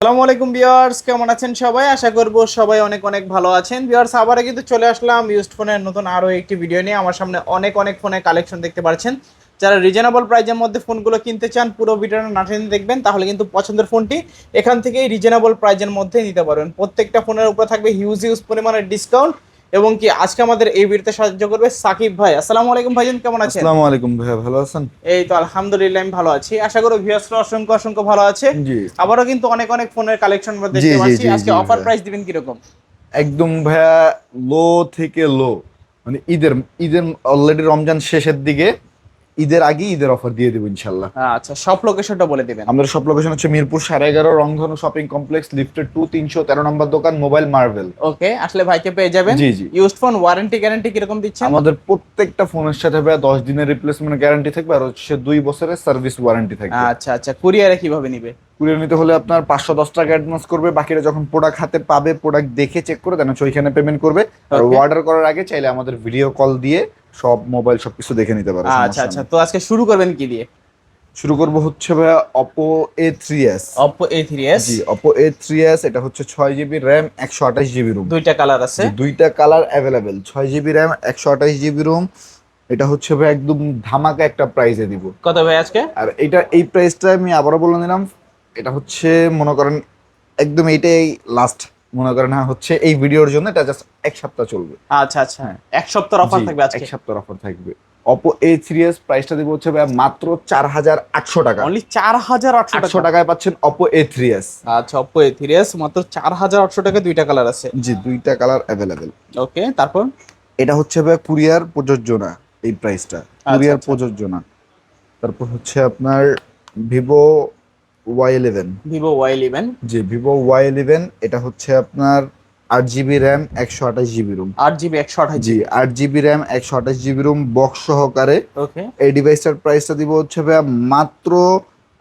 আসসালামু আলাইকুম ভিউয়ার্স, কেমন আছেন সবাই? আশা করব সবাই অনেক অনেক ভালো আছেন। ভিউয়ার্স, আবারও কিন্তু চলে আসলাম ইউজড ফোনের নতুন আরো একটি ভিডিও নিয়ে। আমার সামনে অনেক অনেক ফোনের কালেকশন দেখতে পাচ্ছেন। যারা রিজনেবল প্রাইজের মধ্যে ফোনগুলো কিনতে চান, পুরো ভিডিওটা না টেনে দেখবেন, তাহলে কিন্তু পছন্দের ফোনটি এখান থেকেই রিজনেবল প্রাইজের মধ্যে নিতে পারবেন। প্রত্যেকটা ফোনের উপরে থাকবে হিউজ হিউজ পরিমাণের ডিসকাউন্ট। এবং কি আজকে আমাদের এই ভিডিওতে সাহায্য করবে সাকিব ভাই। আসসালামু আলাইকুম ভাইজান, কেমন আছেন? আসসালামু আলাইকুম ভাইয়া, ভালো আছেন? এই তো আলহামদুলিল্লাহ, আমি ভালো আছি। আশা করি ভিউয়ার্সরা অসংখ্য অসংখ্য ভালো আছে। জি আবারও কিন্তু অনেক অনেক ফোনের কালেকশন আমরা জি দেখতে জি পাচ্ছি। জি আজকে জি অফার ভাইয়া, প্রাইস দিবেন কিরকম? একদম ভাইয়া লো থেকে লো, মানে ঈদের ঈদের অলরেডি রমজান শেষের দিকে, ঈদের আগে ঈদের অফার দিয়ে দেবো ইনশাল্লাহ। আচ্ছা, সব লোকেশনটা বলে দিবেন। আমাদের সব লোকেশন হচ্ছে মিরপুর 11.5 রংধনু শপিং কমপ্লেক্স, লিফটেড 2, 313 নম্বর দোকান, মোবাইল মার্ভেল। ওকে, আসলে ভাইকে পেয়ে যাবেন। জি জি, ইউজড ফোন ওয়ারেন্টি গ্যারান্টি কিরকম দিচ্ছেন? আমাদের প্রত্যেকটা ফোনের সাথে ভাইয়া 10 দিনের রিপ্লেসমেন্ট গ্যারান্টি থাকবে, আর হচ্ছে 2 বছরের সার্ভিস ওয়ারেন্টি থাকবে। আচ্ছা আচ্ছা, কুরিয়ারে কিভাবে নিবে? কুরিয়ার নিতে হলে আপনার 510 টাকা অ্যাডভান্স করবে, বাকিটা যখন প্রোডাক্ট হাতে পাবে, প্রোডাক্ট দেখে চেক করে দেন ওইখানে পেমেন্ট করবে। আর Okay. অর্ডার করার আগে চাইলে আমাদের ভিডিও কল দিয়ে সব মোবাইল সবকিছু দেখে নিতে পারে, আচ্ছা সমস্যা আচ্ছা, নেই। তো আজকে শুরু করবেন কি দিয়ে? শুরু করব হচ্ছে ভাইয়া Oppo A3s। Oppo A3s। জি, Oppo A3s, এটা হচ্ছে 6 জিবি র্যাম 128 জিবি রুম। দুইটা কালার আছে। দুইটা colour available, 6 GB RAM 128 GB room. এটা হচ্ছে ভাই একদম ধামাকা একটা প্রাইসে দিব। কত ভাই আজকে? আর এই প্রাইসটা আমি আবারও বলে নিলাম, এটা হচ্ছে মনে করেন একদম এইটাই লাস্ট, মনে করেন হ্যাঁ হচ্ছে এই ভিডিওর জন্য এটা জাস্ট এক সপ্তাহ চলবে। আচ্ছা আচ্ছা, এক সপ্তাহ অফার থাকবে এক আজকে। সপ্তাহ অফার থাকবে। Oppo A3s প্রাইসটা দিব হচ্ছে ভাই মাত্র 4,800 টাকা। অনলি 4800 800 টাকা। টাকায় পাচ্ছেন Oppo A3s। আচ্ছা, Oppo A3s মাত্র 4800 টাকা, দুইটা কালার আছে। জি, দুইটা কালার অ্যাভেলেবেল। ওকে, তারপর? এটা হচ্ছে ভাই কুরিয়ার প্রযোজ্য না, এই প্রাইসটা কুরিয়ার আচ্ছা। প্রযোজ্য না। তারপর হচ্ছে আপনার ভিভো Y11। Vivo Y11। জি, ভিভো Y11, এটা হচ্ছে আপনার 8 GB RAM 128 GB ROM. 8 GB 128 G, GB 8 GB RAM 128 GB ROM box সহকারে। ওকে, এই ডিভাইসটার প্রাইসটা দিব হচ্ছে ভাইয়া মাত্র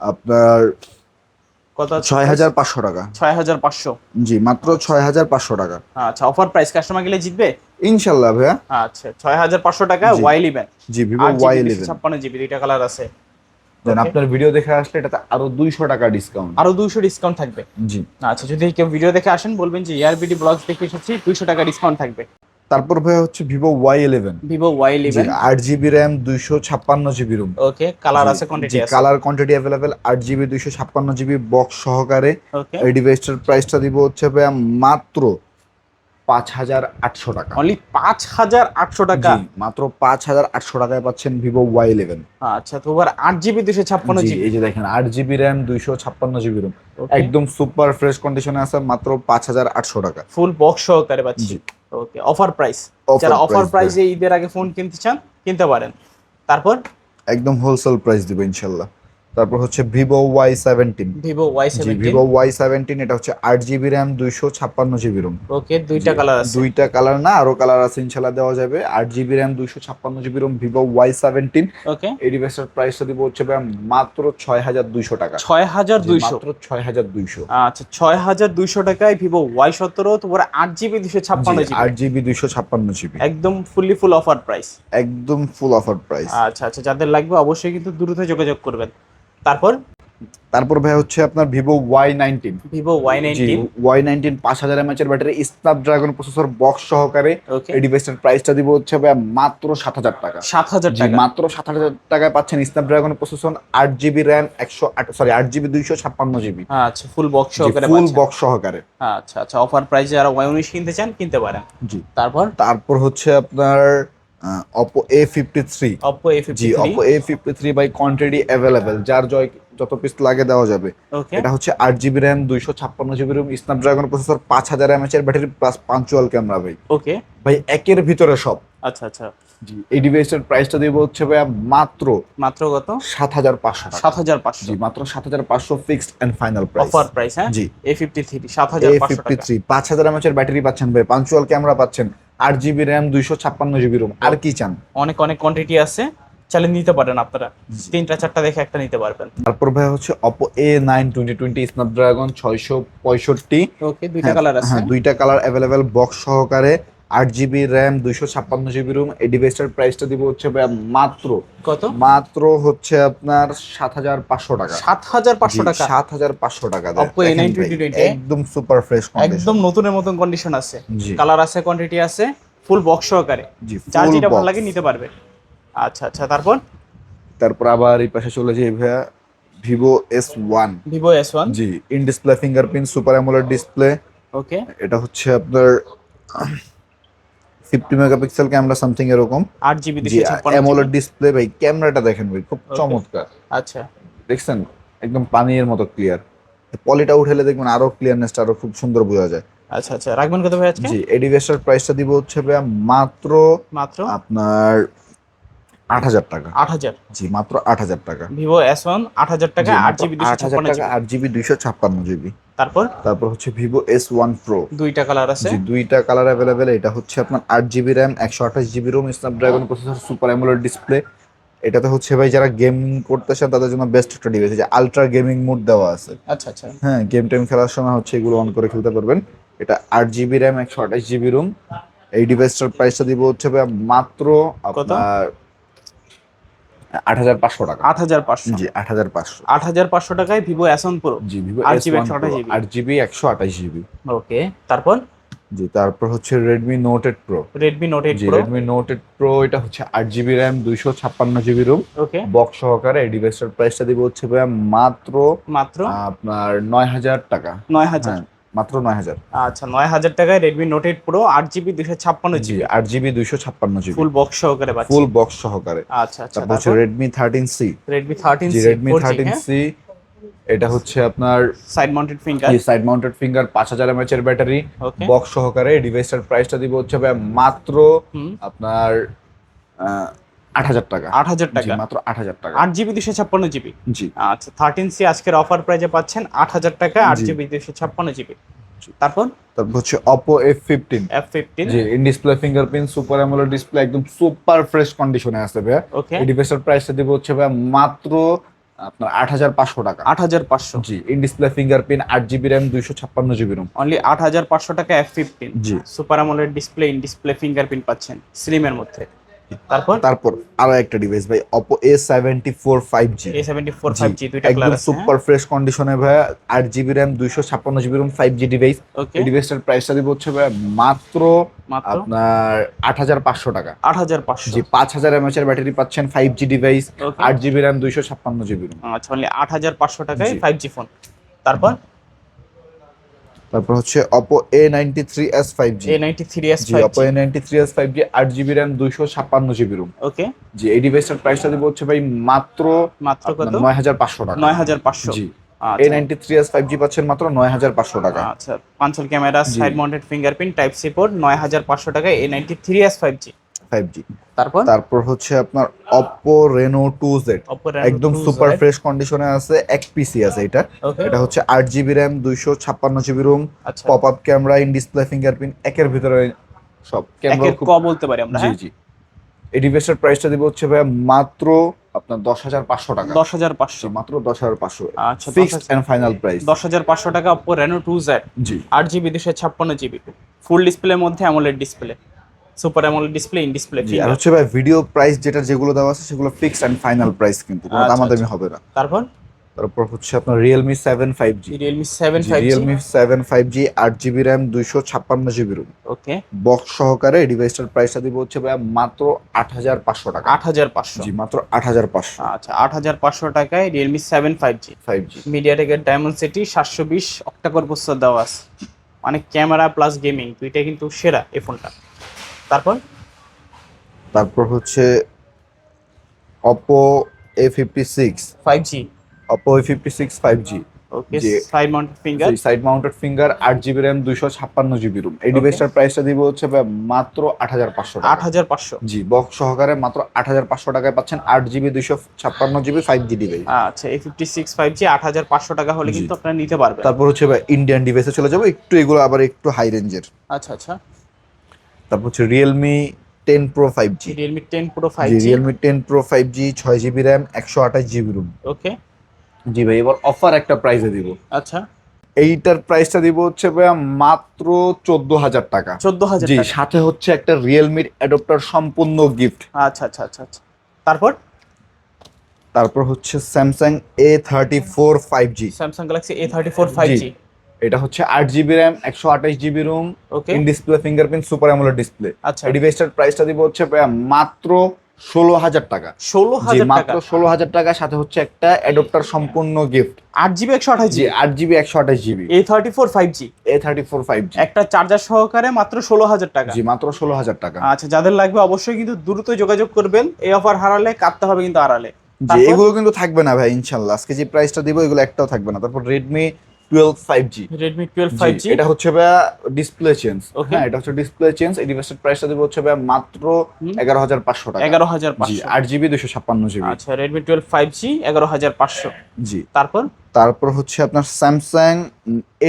আপনার কত আছে? 6,500 টাকা। 6500। জি, মাত্র 6,500 টাকা। আচ্ছা, অফার প্রাইস, কাস্টমার গেলে জিতবে। ইনশাল্লাহ ভাইয়া। আচ্ছা, 6500 টাকা জি Y11। জি, ভিভো 8 জিবি Y11। 256 জিবি, দুইটা কালার আছে। দেন Okay. আপনার ভিডিও দেখে আসলে এটাতে আরো 200 টাকা ডিসকাউন্ট। আরো 200 ডিসকাউন্ট থাকবে। জি, আচ্ছা, যদি কেউ ভিডিও দেখে আসেন বলবেন যে ইয়ারবিডি ব্লগস দেখে এসেছি, 200 টাকা ডিসকাউন্ট থাকবে। তারপর ভাইয়া হচ্ছে ভিভো Y11। জি, Vivo Y11। 8 GB RAM 256 GB ROM. Okay, colour জি আছে, কোয়ান্টিটি জি, আছে। Colour quantity available, 8 GB 256 GB box সহকারে। ওকে, এই ডিভাইসটার প্রাইসটা দিব হচ্ছে ভাইয়া মাত্র 5,800 টাকা। অনলি 5800 টাকা। জি, মাত্র 5,800 টাকায় পাচ্ছেন ভিভো Y11। আচ্ছা, তো এবার 8 জিবি 256 জি, জিবি এই যে দেখেন 8 জিবি র্যাম 256 জিবি রুম, ওকে, একদম সুপার ফ্রেশ কন্ডিশনে আছে, মাত্র 5,800 টাকা। ফুল বক্স সহকারে পাচ্ছি। জি, ওকে, অফার প্রাইস। Offer যারা অফার price প্রাইসে ঈদের আগে ফোন কিনতে চান কিনতে পারেন। তারপর একদম হোলসেল প্রাইস দিব ইনশাল্লাহ। তারপর হচ্ছে ভিভো Y17। Vivo জি, Y17। ভিভো Y17, এটা হচ্ছে 8 জিবি র্যাম 256 জিবি রুম। ওকে, দুইটা কালার আছে। দুইটা কালার না, আরো কালার আছে ইনশাল্লাহ দেওয়া যাবে। 8 GB RAM 256 GB room Vivo Y17। ওকে, এই ডিভাইসের প্রাইসটা দিব হচ্ছে ভাই মাত্র 6,200 টাকা। 6200। মাত্র 6,200। আচ্ছা, 6200 টাকায় Vivo Y17, তোমার 8 জিবি 256 জিবি, 8 জিবি 256 জিবি, একদম ফুল অফার প্রাইস। একদম ফুল অফার প্রাইস। আচ্ছা আচ্ছা, যাদের লাগবে অবশ্যই কিন্তু দ্রুত যোগাযোগ করবেন। তারপর তারপর ভাই হচ্ছে আপনার ভিভো Y19। Vivo জি, Y19। Y19 5000 mAh এর ব্যাটারি, স্ন্যাপড্রাগন প্রসেসর বক্স সহকারে। ওকে, এই ডিভাইসটার প্রাইসটা দিব হচ্ছে ভাই মাত্র 7,000 টাকা। 7000 জি, টাকা। মাত্র 7,000 টাকায় পাচ্ছেন Snapdragon processor, 8 GB RAM 8 GB 256 GB, আচ্ছা, ফুল বক্স সহকারে ফুল পাচ্ছেন। বক্স সহকারে। আচ্ছা আচ্ছা, অফার প্রাইসে যারা Y19 কিনতে চান কিনতে পারেন। জি, তারপর তারপর হচ্ছে আপনার Oppo A53। Oppo জি, A53। Oppo A53 by quantity available, যত পিস লাগে দেওয়া যাবে। ওকে, এটা হচ্ছে 8 GB RAM 256 GB ROM, Snapdragon processor, 5000 mAh এর ব্যাটারি প্লাস পাঞ্চুয়াল ক্যামেরা। ভাই ওকে, ভাই একের ভিতরে সব। আচ্ছা আচ্ছা, জি, এই ডিভাইসের প্রাইসটা দিব হচ্ছে ভাই মাত্র মাত্র কত? 7,500 টাকা। 7500। জি, মাত্র 7,500 fixed and final price. Offer price, হ্যাঁ। জি, A53 7500 টাকা। A53 5000 mAh এর ব্যাটারি পাচ্ছেন ভাই, পাঞ্চুয়াল ক্যামেরা পাচ্ছেন, 8 জিবি র্যাম 256 জিবি রুম, আর কি চান? অনেক অনেক কোয়ান্টিটি আছে, চাইলে নিতে পারেন আপনারা। তিনটা চারটা দেখে একটা নিতে পারবেন। তারপর ভাই হচ্ছে Oppo A9 2020 স্ন্যাপড্রাগন 665। ওকে, দুইটা কালার আছে। হ্যাঁ, দুইটা কালার অ্যাভেলেবেল বক্স সহকারে, 8 GB র্যাম 256 GB রুম। এই ডিভাইসটার প্রাইসটা দিব হচ্ছে ভাই মাত্র কত? মাত্র হচ্ছে আপনার 7,500 টাকা। 7,500 টাকা 7,500 টাকা দেয়। Oppo দেখেন A90 ভাই, 2020 একদম সুপার ফ্রেশ কন্ডিশন। একদম নতুনের মতন কন্ডিশন আছে, জি কালার আছে, কোয়ান্টিটি আছে, ফুল বক্স সহকারে, জি যার ফুল যেটা ভালো বক্স। লাগে নিতে পারবে। আচ্ছা আচ্ছা, তারপর তারপর আবার এই পাশে চলে যাই ভাইয়া ভিভো S1। Vivo S1। জি, in display fingerprint super AMOLED display. Okay, এটা হচ্ছে আপনার 50 মেগাপিক্সেল ক্যামেরা সামথিং এরকম। 8 GB জি 256 অ্যামোলেড GB। ডিসপ্লে ভাই, ক্যামেরাটা দেখেন ভাই খুব Okay. চমৎকার। আচ্ছা দেখছেন একদম পানির মতো ক্লিয়ার। পলিটা উঠেলে দেখবেন আরো ক্লিয়ারনেসটা আরো খুব সুন্দর বোঝা যায়। আচ্ছা আচ্ছা, রাখবেন কত ভাই আজকে? জি, এই ডিভাইসটার প্রাইসটা দিব হচ্ছে ভাইয়া মাত্র মাত্র আপনার 8,000 টাকা। 8,000। জি মাত্র 8,000 টাকা। ভিভো S1 8,000 টাকা, জি, 8 GB 8,000 256 টাকা, GB। 8 GB 256 GB। তারপর তারপর হচ্ছে ভিভো S1 Pro। দুইটা কালার আছে। জি, দুইটা কালার অ্যাভেলেবেল। এটা হচ্ছে আপনার 8 GB RAM 128 GB ROM, Snapdragon processor, super AMOLED display. এটাতে হচ্ছে ভাই যারা গেমিং করতেছেন তাদের জন্য বেস্ট একটা ডিভাইস। যে আলট্রা গেমিং মোড দেওয়া আছে। আচ্ছা আচ্ছা, হ্যাঁ, গেম টাইম খেলার সময় হচ্ছে এগুলো অন করে খেলতে পারবেন। এটা 8 GB র্যাম 128 GB রোম। এই ডিভাইসটার প্রাইসটা দিব হচ্ছে ভাই মাত্র আপনার 8,500 টাকা। 8,500। জি 8,500। 8,500 টাকায় ভিভো S1 Pro। জি Vivo 8 GB S1 Pro 128 GB। 8 GB 128 GB। ওকে, তারপর জি, তারপর হচ্ছে Redmi Note 8 Pro। Redmi Note 8 জি Pro। Redmi Note 8 Pro এটা হচ্ছে 8 GB RAM 256 GB ROM, okay, box সহকারে। এই ডিভাইসটার প্রাইসটা দিব হচ্ছে ভাইয়া মাত্র মাত্র আপনার 9,000 টাকা। 9,000। হ্যাঁ, মাত্র 9,000। আচ্ছা, 9,000 টাকায় Redmi Note 8 Pro 8 GB 256 জি GB 8 GB 256 GB full box সহকারে পাচ্ছি। ফুল বক্স সহকারে। আচ্ছা আচ্ছা, তারপর হচ্ছে তারপর Redmi 13C। Redmi 13C জি Redmi 4G, 13C এটা হচ্ছে আপনার side mounted finger. Side mounted finger, 5,000 mAh এর ব্যাটারি, ওকে, বক্স সহকারে। এই ডিভাইসটার প্রাইসটা দিব হচ্ছে ভাই মাত্র হুম, আপনার 8,000 টাকা। 8,000 জি টাকা মাত্র 8,000 টাকা। 8 GB 256 GB। জি আচ্ছা, 13C আজকের অফার প্রাইজে পাচ্ছেন 8,000 টাকা 8 জি। GB 256 GB। তারপর তারপর হচ্ছে Oppo F15। F15। G, in display fingerprint super AMOLED display, একদম সুপার ফ্রেশ কন্ডিশনে আছে ভাই। ওকে, এই ডিভাইসের প্রাইসটা দিব হচ্ছে ভাই মাত্র আপনার 8,500 টাকা। 8,500। জি, in display fingerprint 8 GB RAM 256 GB ROM. Only 8,500 টাকা F15। জি। Super AMOLED display, in display fingerprint পাচ্ছেন স্লিমের মধ্যে। তারপর তারপর আরো একটা ডিভাইস ভাই Oppo A74 5G। A74 জি, 5G দুইটা কালার একদম আছে। সুপার ফ্রেশ কন্ডিশনে ভাই, 8 GB RAM 256 GB ROM 5G device. Okay, এই ডিভাইসটার প্রাইসটা দিব হচ্ছে ভাই মাত্র মাত্র আপনার 8,500 টাকা। 8,500। জি, 5,000 mAh এর ব্যাটারি পাচ্ছেন, 5G ডিভাইস, ওকে, 8 GB র্যাম 256 GB রোম। আচ্ছা, অনলি 8,500 টাকায় জি। 5G phone. তারপর তারপর হচ্ছে Oppo A93s 5G। A93s জি 5G। Oppo A93s 5G 8 GB RAM 256 GB ROM. Okay, জি, এই ডিভাইসটার প্রাইসটা দিব হচ্ছে ভাই মাত্র মাত্র কত? 9,500 টাকা। 9,500। জি, আচ্ছা A93s 5G পাচ্ছেন মাত্র 9,500 টাকা। আচ্ছা, পাঞ্চল ক্যামেরা, জি। Side mounted fingerprint, type C port, 9,500 টাকায় A93s 5G। 5G। তারপর তারপর হচ্ছে আপনার Oppo Reno 2Z। Oppo Reno একদম 2Z। সুপার ফ্রেশ কন্ডিশনে আছে, এক পিসি আছে এটা। ওকে, এটা হচ্ছে 8 GB র্যাম 256 GB রোম, আচ্ছা, pop up camera, in display fingerprint, একের ভিতরে সব ক্যামেরা একের খুব। ক বলতে পারি আমরা। জি হ্যাঁ, জি। এই ডিভাইসটার প্রাইসটা দিব হচ্ছে ভাই মাত্র আপনার 10,500 টাকা। 10,500। মাত্র 10,500। আচ্ছা, ফিক্সড এন্ড ফাইনাল প্রাইস। 10,500 টাকা Oppo Reno 2Z জি 8 GB 256 GB ফুল ডিসপ্লের মধ্যে AMOLED display, super AMOLED display, in display জি। আর ফিঙ্গার। হচ্ছে ভাই ভিডিও প্রাইস যেগুলো দেওয়া আছে সেগুলো ফিক্সড এন্ড ফাইনাল প্রাইস, কিন্তু কোনো আচ্ছা, দামাদামি হবে না। তারপর তারপর হচ্ছে আপনার Realme 7 5G। Realme 7 5G। Realme 7 5G 8 GB RAM 256 GB ROM, okay, box সহকারে। এই ডিভাইসটার প্রাইসটা দিব হচ্ছে ভাই মাত্র 8,500 টাকা। 8,500। জি মাত্র 8,500। আচ্ছা, 8,500 টাকায় Realme 7 5G 5G। মিডিয়াটেকের ডায়মন্ড 720 অক্টাকোর প্রসেসর দেওয়া আছে, মানে ক্যামেরা প্লাস গেমিং দুইটা কিন্তু সেরা এই ফোনটা। তারপর তারপর হচ্ছে Oppo A56 5G। Oppo A56 5G। Okay, জি। Side mounted finger. Side mounted finger 8 GB RAM 256 GB ROM. এই ডিভাইসটার প্রাইসটা দিব হচ্ছে ভাই মাত্র 8,500 টাকা। 8,500। জি, বক্স সহকারে মাত্র 8,500 টাকায় পাচ্ছেন 8 GB 256 GB 5G ডিভাইস। আচ্ছা, A56 5G 8,500 টাকা হলে জি। কিন্তু আপনারা নিতে পারবেন। তারপর হচ্ছে ভাই ইন্ডিয়ান ডিভাইসে চলে যাবো, একটু এগুলো আবার একটু হাই রেঞ্জের। আচ্ছা আচ্ছা, তারপর হচ্ছে Realme 10 Pro 5G। Realme 10 Pro জি 5G। Realme 10 Pro 5G 6 GB RAM 128 GB ROM. Okay, জি ভাই, এবার অফার একটা প্রাইসে দিব। আচ্ছা, এইটার প্রাইসটা দিব হচ্ছে ভাইয়া মাত্র 14,000 টাকা। 14,000 জি, টাকা। সাথে হচ্ছে একটা রিয়েলমির অ্যাডাপ্টার সম্পূর্ণ গিফট। আচ্ছা আচ্ছা আচ্ছা আচ্ছা। তারপর তারপর হচ্ছে Samsung A34 5G। Samsung Galaxy A34 5G। এটা হচ্ছে 8 GB RAM, 128 GB ROM, okay. In display fingerprint, super AMOLED display. আচ্ছা। এই ডিভাইসটার প্রাইসটা দিব হচ্ছে ভাইয়া মাত্র 16,000 টাকা। 16,000 মাত্র টাকা। 16,000 টাকা, সাথে হচ্ছে একটা অ্যাডাপ্টার সম্পূর্ণ gift. 8GB 128GB। 8 GB 128 GB। A34 5G। A34 5G। একটা চার্জার সহকারে মাত্র 16,000 টাকা। মাত্র 16,000 টাকা। আচ্ছা, যাদের লাগবে অবশ্যই কিন্তু দ্রুত যোগাযোগ করবেন। এই অফার হারালে কাটতে হবে কিন্তু আড়ালে। এগুলো কিন্তু থাকবে না ভাই ইনশাআল্লাহ, আজকে যে প্রাইসটা দিব এগুলো একটাও থাকবে না। তারপর Redmi 12 5G। Redmi 12 5G। এটা হচ্ছে ভাইয়া ডিসপ্লে চেঞ্জ। ওকে। হ্যাঁ, এটা হচ্ছে ডিসপ্লে চেঞ্জ। এই ডিভাইসের প্রাইসটা দিব হচ্ছে ভাইয়া মাত্র 11,500 টাকা। 11,500। 8 GB 256 GB। আচ্ছা, Redmi 12 5G 11,500। জি। তারপর হচ্ছে আপনার Samsung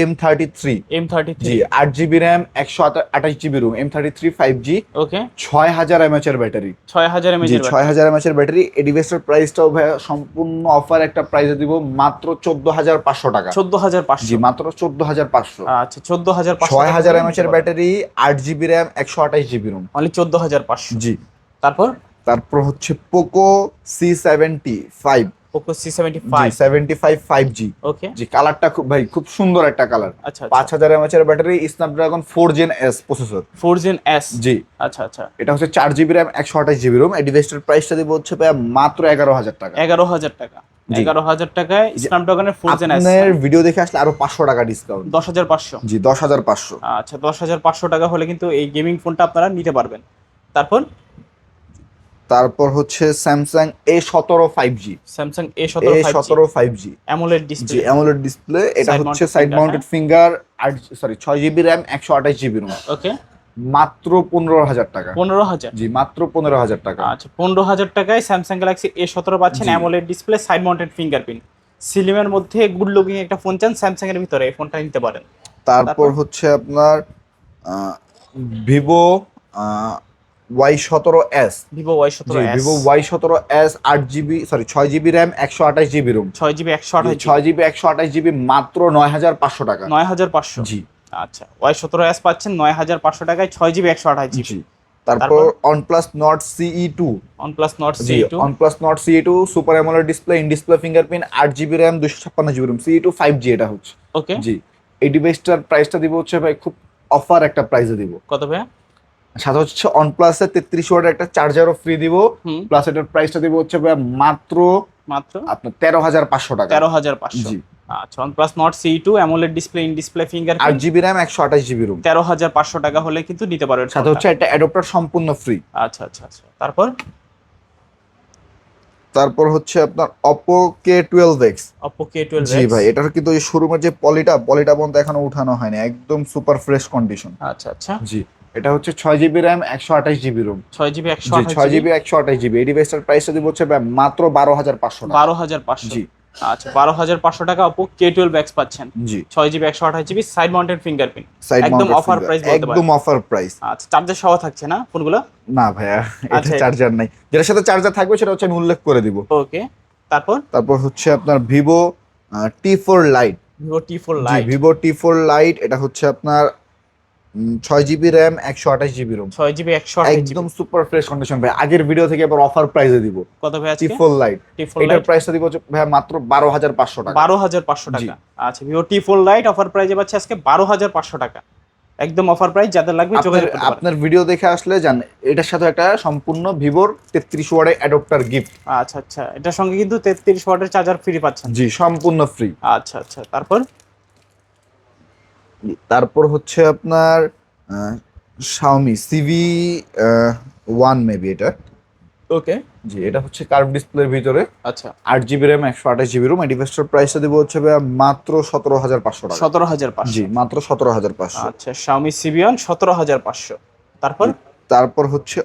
M33। M33। 8 GB RAM, 128 GB ROM, M33 5G। Okay. 6000 mAh এর ব্যাটারি। 6000 mAh এর ব্যাটারি। 6000 mAh এর ব্যাটারি। এই ডিভাইসের প্রাইসটাও ভাইয়া সম্পূর্ণ অফার একটা প্রাইসে দিব মাত্র 14,500 টাকা। 14,500। মাত্র 14,500। আচ্ছা, 14,500। 6000 mAh এর battery, 8 GB RAM, 128 GB ROM. Only 14,500। জি। তারপর হচ্ছে Poco C75। Poco C75। 75 5G। Okay. জি, কালারটা খুব সুন্দর একটা কালার। আচ্ছা। 5000 mAh এর battery, Snapdragon 4 Gen S processor. 4 Gen S। জি। আচ্ছা আচ্ছা। এটা হচ্ছে 4 GB র্যাম, 128 GB রোম। এই ডিভাইসটার প্রাইসটা দিব হচ্ছে মাত্র 11,000 টাকা। 11,000 টাকা। 11,000 টাকায় স্ন্যাপড্রাগনের 4 Gen S। আপনার ভিডিও দেখে আসলে আরো 500 টাকা ডিসকাউন্ট। 10,500। জি, 10,500। আচ্ছা, 10,500 টাকা হলে কিন্তু এই গেমিং ফোনটা আপনারা নিতে পারবেন। তারপর হচ্ছে Samsung A17 5G। Samsung A17 5G। AMOLED display. জি, AMOLED ডিসপ্লে। এটা হচ্ছে side mounted finger, 6 GB RAM, 128 GB ROM. Okay. মাত্র 15,000 টাকা। 15,000। জি, মাত্র 15,000 টাকা। আচ্ছা, 15,000 টাকায় স্যামসাং গ্যালাক্সি A17 পাচ্ছেন, জি। AMOLED display, side mounted fingerprint. সিলিমের মধ্যে গুড লুকিং একটা ফোন চান স্যামসাং এর ভিতরে, এই ফোনটা নিতে পারেন। তারপর হচ্ছে আপনার Vivo Y17s। Vivo Y17s। Vivo Y17s 6 GB RAM, 128 GB ROM. 6GB 128GB। 6GB 128 GB মাত্র 9,500 টাকা। 9,500। জি। আচ্ছা, Y17s পাচ্ছেন 9,500 টাকায়, 6GB 128GB। জি। তারপর OnePlus Nord CE2। OnePlus Nord জি, CE2। OnePlus Nord CE2 super AMOLED display, in display fingerprint, 8 GB RAM, 256 GB ROM. CE2 5G এটা হচ্ছে। ওকে। জি। এই ডিভাইসটার প্রাইসটা দিব হচ্ছে ভাই খুব অফার একটা প্রাইসে দিব। কত ভাই? সাথে হচ্ছে OnePlus এর 33 ওয়াটের একটা চার্জারও ফ্রি দিব। প্লাস এটার প্রাইসটা দিব হচ্ছে ভাই মাত্র আপনার 13,500 টাকা। 13,500। জি। আচ্ছা, OnePlus Nord CE2 AMOLED display, in display 8 fingerprint, GB RAM, 128 GB ROM. 13,500 টাকা হলে কিন্তু নিতে পারবেন। সাথে হচ্ছে একটা অ্যাডাপ্টার সম্পূর্ণ ফ্রি। আচ্ছা আচ্ছা আচ্ছা। তারপর হচ্ছে আপনার Oppo K12X। Oppo K12X। জি ভাই, এটার কিন্তু ওই শোরুমের যে পলিটা পর্যন্ত এখনো উঠানো হয়নি, একদম সুপার ফ্রেশ কন্ডিশন। আচ্ছা আচ্ছা। জি। এটা হচ্ছে 6 GB RAM, 128 GB ROM. 6GB 6 GB 128 GB। এই ডিভাইসটার প্রাইসটা দিব হচ্ছে মাত্র 12,500 টাকা। 12,500। জি। আচ্ছা, 12,500 টাকা Oppo K12X পাচ্ছেন। জি। 6GB 128GB, side mounted fingerprint. একদম অফার প্রাইস বলতে পারেন। একদম অফার প্রাইস। আচ্ছা, চার্জার সহ থাকছে না ফোনগুলো? না ভাইয়া, এটা আচ্ছা। চার্জার নাই। যেটার সাথে চার্জার থাকবে সেটা হচ্ছে আমি উল্লেখ করে দিব। ওকে। তারপর হচ্ছে আপনার Vivo T4 Lite। Vivo T4 Lite। Vivo T4 Lite এটা হচ্ছে আপনার 6 GB RAM, 128 GB ROM. 6GB 128GB। একদম সুপার ফ্রেশ কন্ডিশন ভাই। আগের ভিডিও থেকে এবার অফার প্রাইসে দিব। কত ভাই আজকে? T4 Lite। এটার প্রাইসটা দিব হচ্ছে ভাই মাত্র 12,500 টাকা। 12,500 টাকা। আচ্ছা, Vivo T4 Lite অফার প্রাইসে পাচ্ছে আজকে 12,500 টাকা। একদম অফার প্রাইস, যাদের লাগবে যোগাযোগ করতে পারেন। আপনার ভিডিও দেখে আসলে জান এটার সাথে একটা সম্পূর্ণ ভিভোর 33 ওয়াটের অ্যাডাপ্টার গিফট। আচ্ছা আচ্ছা, এটার সঙ্গে কিন্তু 33 ওয়াটের চার্জার ফ্রি পাচ্ছেন। জি, সম্পূর্ণ ফ্রি। আচ্ছা আচ্ছা। তারপর হচ্ছে আপনার Xiaomi CV1 মেবি এটা। ওকে। জি, এটা হচ্ছে কার্ভ ডিসপ্লের ভিতরে। আচ্ছা। 8 GB র্যাম, 128 GB রোম। এই ডিভাইসটার প্রাইসটা দেব হচ্ছে মাত্র 17,500 টাকা। 17,500। জি, মাত্র 17,500। আচ্ছা, Xiaomi CV1 17,500। তারপর হচ্ছে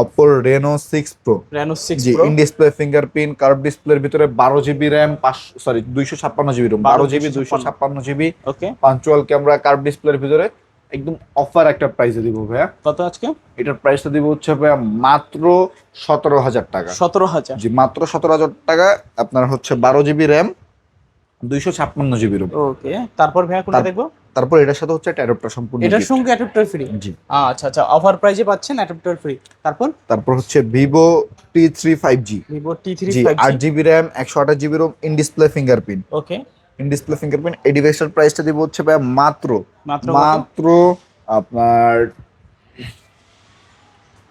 Oppo Reno 6 Pro। Reno 6 জি, Pro। In display fingerprint, curve ডিসপ্লের ভিতরে 12 GB RAM, 256 GB ROM. 12 GB 256 GB। Okay. পাঞ্চুয়াল ক্যামেরা, কার্ভ ডিসপ্লের ভিতরে একদম অফার একটা প্রাইসে দিব ভাইয়া। কত আজকে? এটার প্রাইসটা দিব হচ্ছে ভাইয়া মাত্র 17,000 টাকা। 17,000। জি, মাত্র 17,000 টাকা। আপনার হচ্ছে 12 GB র্যাম, 256 জিবি রোম। ওকে, তারপর ভাইয়া কোনটা দেখবো? তারপর এটার সাথে হচ্ছে অ্যাডাপ্টার সম্পূর্ণ এটার gift। সঙ্গে অ্যাডাপ্টার ফ্রি? জি। আচ্ছা আচ্ছা, অফার প্রাইজে পাচ্ছেন অ্যাডাপ্টার ফ্রি। তারপর হচ্ছে ভিভো টি3 5G। ভিভো টি3 জি, 5G। 8 GB RAM, 128 GB ROM, in display fingerprint. Okay, in display fingerprint. এই ডিভাইসটার প্রাইসটা দিব হচ্ছে ভাই মাত্র মাত্র মাত্র আপনার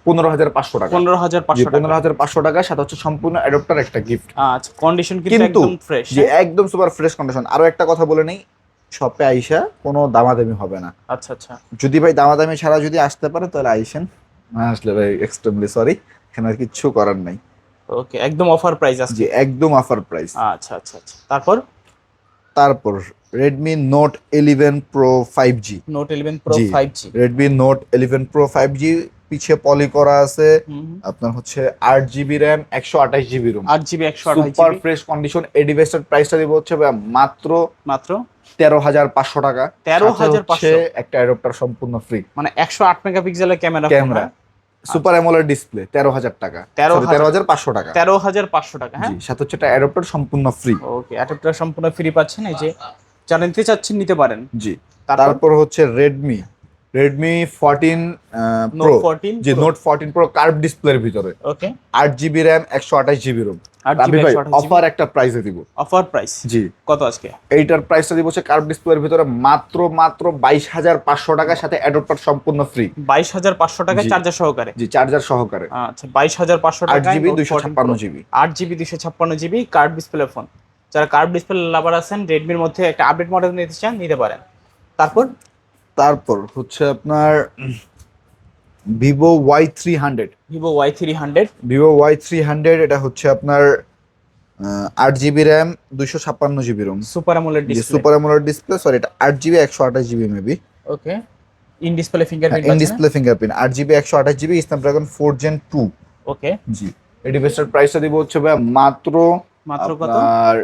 15,500 টাকা। 15,500 টাকা। 15,500 টাকা, সাথে হচ্ছে সম্পূর্ণ অ্যাডাপ্টার একটা গিফট। আচ্ছা, কন্ডিশন কিন্তু কিন্তু একদম ফ্রেশ। যে একদম সুপার ফ্রেশ কন্ডিশন। আরো একটা কথা বলে নেই, শপে আইসা কোনো দামাদামি হবে না। আচ্ছা আচ্ছা, যদি ভাই দামাদামি ছাড়া যদি আসতে পারে তাহলে আইসেন, না আসলে ভাই এক্সট্রিমলি সরি, এখানে আর কিচ্ছু করার নাই। ওকে, একদম অফার প্রাইস আছে। জি, একদম অফার প্রাইস। আচ্ছা আচ্ছা আচ্ছা, তারপর Redmi Note 11 Pro 5G। Note 11 pro জি, 5G। Redmi Note 11 Pro 5G, পিছে পলি করা আছে। আপনার হচ্ছে 8 GB RAM, 128 GB Rome, 8 GB 128 super GB. Fresh condition. এই ডিভাইসটার প্রাইসটা দিব হচ্ছে ভাই মাত্র মাত্র 13,500 টাকা। 13,500 একটা অ্যাডাপ্টার সম্পূর্ণ ফ্রি। মানে 108 মেগাপিক্সেলের ক্যামেরা। সুপার অ্যামোলেড ডিসপ্লে, 13,000 টাকা, 13,500 টাকা। 13,500 টাকা। হ্যাঁ, জি, সাথে হচ্ছে একটা অ্যাডাপ্টার সম্পূর্ণ ফ্রি। ওকে, অ্যাডাপ্টার সম্পূর্ণ ফ্রি পাচ্ছেন। এই যে যারা নিতে চাচ্ছেন নিতে পারেন। জি, তারপর হচ্ছে Redmi 14 Pro। নোট 14 জি, Note 14 Pro কার্ভ ডিসপ্লের ভিতরে। ওকে, 8 GB RAM, 128 GB Rome. 8 GB 128 offer একটা প্রাইসে দিব। অফার প্রাইস জি, কত আজকে? এইটার প্রাইসটা দিব হচ্ছে কার্ভ ডিসপ্লের ভিতরে মাত্র 22,500 টাকার সাথে অ্যাডাপ্টার সম্পূর্ণ ফ্রি। 22,500 টাকা জি। চার্জার সহকারে। জি, চার্জার সহকারে। আচ্ছা, 22,500 টাকা। 8 GB 256 GB. 8 GB 256 GB curve display phone. যারা কার্ভ ডিসপ্লে লাভার আছেন, রেডমির মধ্যে একটা আপডেট মডেল নিতে চান নিতে পারেন। তারপর হচ্ছে আপনার Vivo Y300। Vivo Y300। Vivo Y300 এটা হচ্ছে আপনার 8 GB RAM, 256 GB ROM, super AMOLED display. Super AMOLED display. Sorry, এটা 8 GB 128 GB maybe. Okay, in display fingerprint. In display fingerprint, 8 GB 128 GB, Snapdragon 4 Gen 2। ওকে, জি, এই ডিভাইসটার প্রাইসটা দিব হচ্ছে ভাই মাত্র কত? আপনার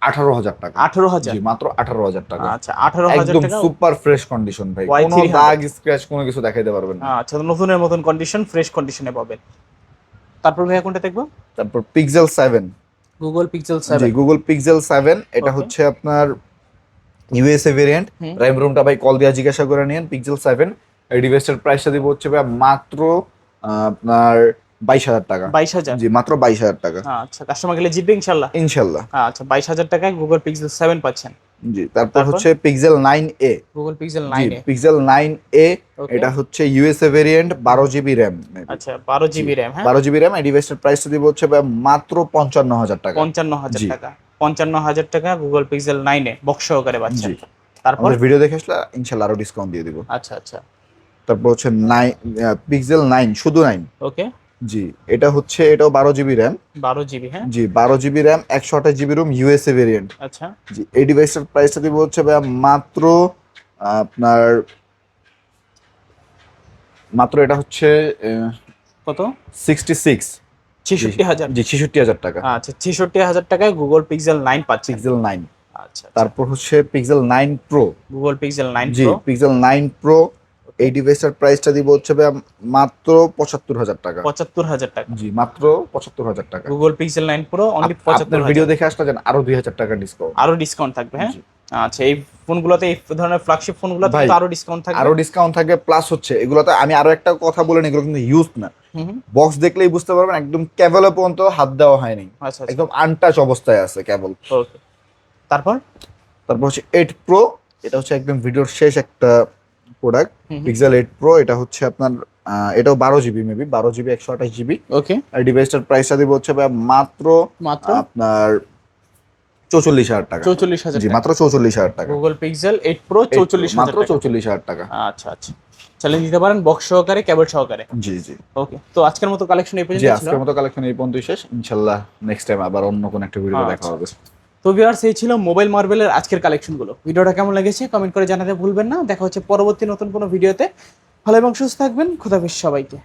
18,000 টাকা। 18,000? জি, মাত্র 18,000 টাকা। আচ্ছা, 18,000 একদম টাকা। সুপার ফ্রেশ কন্ডিশন ভাই, কোনো Y300 দাগ স্ক্র্যাচ কোনো কিছু দেখাইতে পারবেন না। আচ্ছা, নতুনের মতন কন্ডিশন, ফ্রেশ কন্ডিশনে পাবেন। তারপর ভাইয়া কোনটা দেখবো? তারপর Pixel 7। গুগল পিক্সেল জি, 7। গুগল পিক্সেল 7, এটা Okay. হচ্ছে আপনার ইউএসএ ভেরিয়েন্ট। র্যাম রোমটা ভাই কল দিয়া জিজ্ঞাসা করে নিন। পিক্সেল 7 এই ডিভাইসটার প্রাইসটা দিব হচ্ছে ভাই মাত্র আপনার 22,000 টাকা। 22,000? জি, মাত্র 22,000 টাকা। আচ্ছা, কাস্টমার গেলে জিতবে ইনশাআল্লাহ। ইনশাআল্লাহ। আচ্ছা, 22,000 টাকায় গুগল পিক্সেল 7 পাচ্ছেন। জি, তারপর হচ্ছে পিক্সেল 9a। গুগল পিক্সেল জি, 9a। Pixel 9a, Okay. এটা হচ্ছে ইউএসএ ভেরিয়েন্ট, 12 জিবি র্যাম। আচ্ছা, 12 জিবি র্যাম। হ্যাঁ, 12 জিবি র্যাম। এই ডিভাইসটার প্রাইসটা দিব হচ্ছে ভাই মাত্র 55,000 টাকা। 55,000 জি। টাকা। 55,000 টাকা গুগল পিক্সেল 9a বক্স সহকারে পাচ্ছেন। জি, তারপর আমাদের ভিডিও দেখে আসলে ইনশাআল্লাহ আরো ডিসকাউন্ট দিয়ে দিব। আচ্ছা আচ্ছা, তারপর হচ্ছে পিক্সেল 9, শুধু 9। ওকে, জি, এটা হচ্ছে, এটাও 12 জিবি র্যাম। 12 জিবি। হ্যাঁ, জি, 12 GB RAM, 128 GB Rome, USA variant. আচ্ছা, জি, এই ডিভাইসটার প্রাইসটা দিব হচ্ছে ভাই মাত্র আপনার এটা হচ্ছে কত? 66। 66,000? জি, 66,000 টাকা। আচ্ছা, 66,000 টাকায় গুগল পিক্সেল 9 পাচ্ছেন। পিক্সেল 9। আচ্ছা, তারপর হচ্ছে পিক্সেল 9 প্রো। গুগল পিক্সেল 9 জি, প্রো। পিক্সেল 9 প্রো এই ডিভাইসটার প্রাইসটা দিব হচ্ছে ভাই মাত্র 75,000 টাকা। 75,000 টাকা। জি, মাত্র 75,000 টাকা। গুগল পিক্সেল 9 প্রো অনলি আপনার 75,000। ভিডিও দেখে আসলে যেন আরো 2,000 টাকা ডিসকাউন্ট। আরো ডিসকাউন্ট থাকবে। হ্যাঁ, জি। আচ্ছা, এই ফোনগুলোতে, এই ধরনের ফ্ল্যাগশিপ ফোনগুলোতে ভাই, তো আরো ডিসকাউন্ট থাকবে। আরো ডিসকাউন্ট থাকবে। প্লাস হচ্ছে এগুলোতে আমি আরো একটা কথা বলে নিই, এগুলো কিন্তু ইউজ না। বক্স দেখলেই বুঝতে পারবেন একদম কেবল পর্যন্ত হাত দেওয়া হয়নি, আচ্ছা, একদম আনটাচ অবস্থায় আছে কেবল। ওকে। তারপর হচ্ছে 8 প্রো, এটা হচ্ছে একদম ভিডিওর শেষ একটা প্রোডাক্ট। পিক্সেল 8 প্রো, এটা হচ্ছে আপনার এটাও 12 জিবি মেবি, 12 জিবি 128 জিবি। ওকে, আর ডিভাইসটার প্রাইসটা দিব হচ্ছে ভাই মাত্র আপনার 44,000 টাকা। 44,000? জি, মাত্র 44,000 টাকা। গুগল পিক্সেল 8 প্রো 44,000 মাত্র 44,000 টাকা। আচ্ছা আচ্ছা, চ্যালেঞ্জ দিতে পারেন বক্স সহকারে, কেবল সহকারে। জি জি। ওকে, তো আজকের মতো কালেকশন এই জি, পর্যন্ত ছিল। আজকের মতো কালেকশন এই পর্যন্তই শেষ। ইনশাআল্লাহ নেক্সট টাইম আবার অন্য কোন একটা ভিডিও দেখা হবে। তো ভিউয়ার্স, এই ছিল মোবাইল মার্বেলের আজকের কালেকশনগুলো। ভিডিওটা কেমন লেগেছে কমেন্ট করে জানাতে ভুলবেন না। দেখা হচ্ছে পরবর্তী নতুন কোনো ভিডিওতে। ভালো এবং সুস্থ থাকবেন। খোদা হাফেজ সবাইকে।